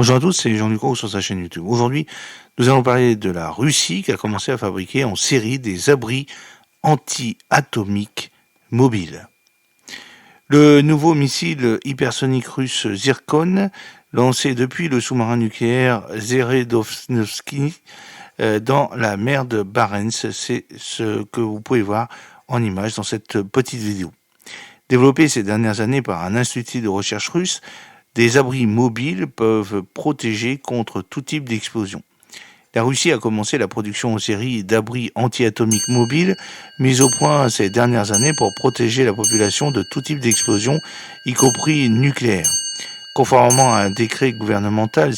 Bonjour à tous, c'est Jean-Luc Roux sur sa chaîne YouTube. Aujourd'hui, nous allons parler de la Russie qui a commencé à fabriquer en série des abris anti-atomiques mobiles. Le nouveau missile hypersonique russe Zircon, lancé depuis le sous-marin nucléaire Zeredovsky dans la mer de Barents, c'est ce que vous pouvez voir en image dans cette petite vidéo. Développé ces dernières années par un institut de recherche russe, des abris mobiles peuvent protéger contre tout type d'explosion. La Russie a commencé la production en série d'abris anti-atomiques mobiles mis au point ces dernières années pour protéger la population de tout type d'explosion, y compris nucléaire. Conformément à un décret gouvernemental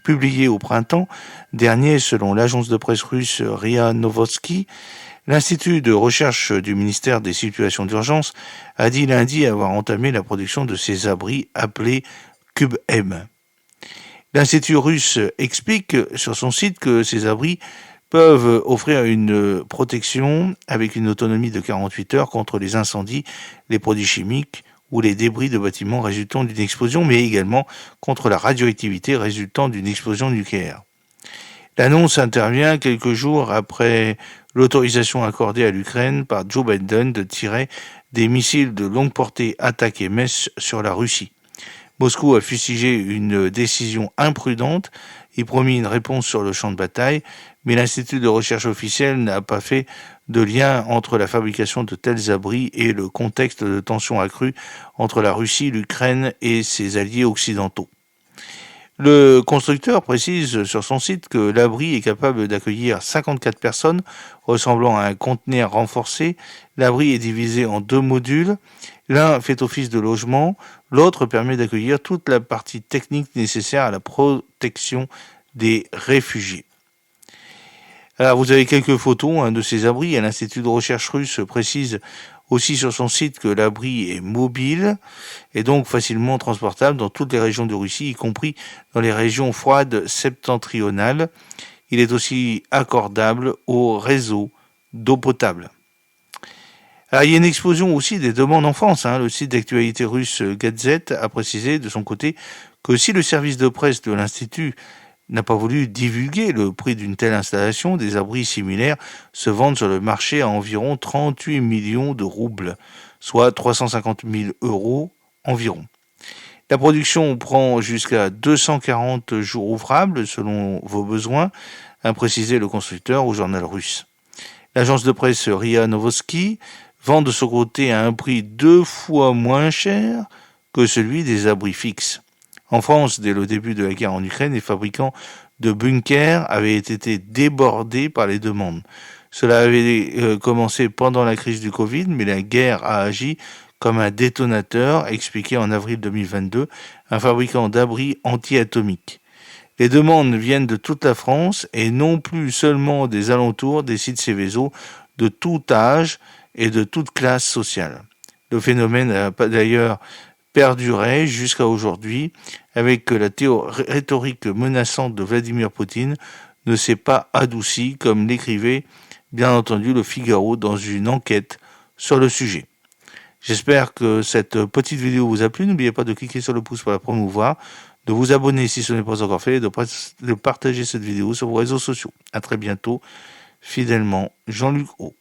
publié au printemps dernier selon l'agence de presse russe RIA Novosti, l'Institut de recherche du ministère des situations d'urgence a dit lundi avoir entamé la production de ces abris appelés CubeM. L'Institut russe explique sur son site que ces abris peuvent offrir une protection avec une autonomie de 48 heures contre les incendies, les produits chimiques ou les débris de bâtiments résultant d'une explosion, mais également contre la radioactivité résultant d'une explosion nucléaire. L'annonce intervient quelques jours après l'autorisation accordée à l'Ukraine par Joe Biden de tirer des missiles de longue portée Attack-MS sur la Russie. Moscou a fustigé une décision imprudente et promis une réponse sur le champ de bataille, mais l'Institut de recherche officiel n'a pas fait de lien entre la fabrication de tels abris et le contexte de tensions accrues entre la Russie, l'Ukraine et ses alliés occidentaux. Le constructeur précise sur son site que l'abri est capable d'accueillir 54 personnes ressemblant à un conteneur renforcé. L'abri est divisé en deux modules. L'un fait office de logement, l'autre permet d'accueillir toute la partie technique nécessaire à la protection des réfugiés. Alors vous avez quelques photos de ces abris. L'Institut de recherche russe précise aussi sur son site que l'abri est mobile et donc facilement transportable dans toutes les régions de Russie, y compris dans les régions froides septentrionales. Il est aussi accordable au réseau d'eau potable. Alors, il y a une explosion aussi des demandes en France. Le site d'actualité russe Gazette a précisé de son côté que si le service de presse de l'Institut n'a pas voulu divulguer le prix d'une telle installation, des abris similaires se vendent sur le marché à environ 38 millions de roubles, soit 350 000 € environ. La production prend jusqu'à 240 jours ouvrables selon vos besoins, a précisé le constructeur au journal russe. L'agence de presse RIA Novosti vend de son côté à un prix 2 fois moins cher que celui des abris fixes. En France, dès le début de la guerre en Ukraine, les fabricants de bunkers avaient été débordés par les demandes. Cela avait commencé pendant la crise du Covid, mais la guerre a agi comme un détonateur, expliqué en avril 2022 un fabricant d'abris anti-atomiques. Les demandes viennent de toute la France et non plus seulement des alentours des sites Céveso de tout âge et de toute classe sociale. Le phénomène a d'ailleurs perduré jusqu'à aujourd'hui, avec que la rhétorique menaçante de Vladimir Poutine ne s'est pas adoucie, comme l'écrivait bien entendu le Figaro dans une enquête sur le sujet. J'espère que cette petite vidéo vous a plu. N'oubliez pas de cliquer sur le pouce pour la promouvoir, de vous abonner si ce n'est pas encore fait et de partager cette vidéo sur vos réseaux sociaux. À très bientôt. Fidèlement, Jean-Luc Roux.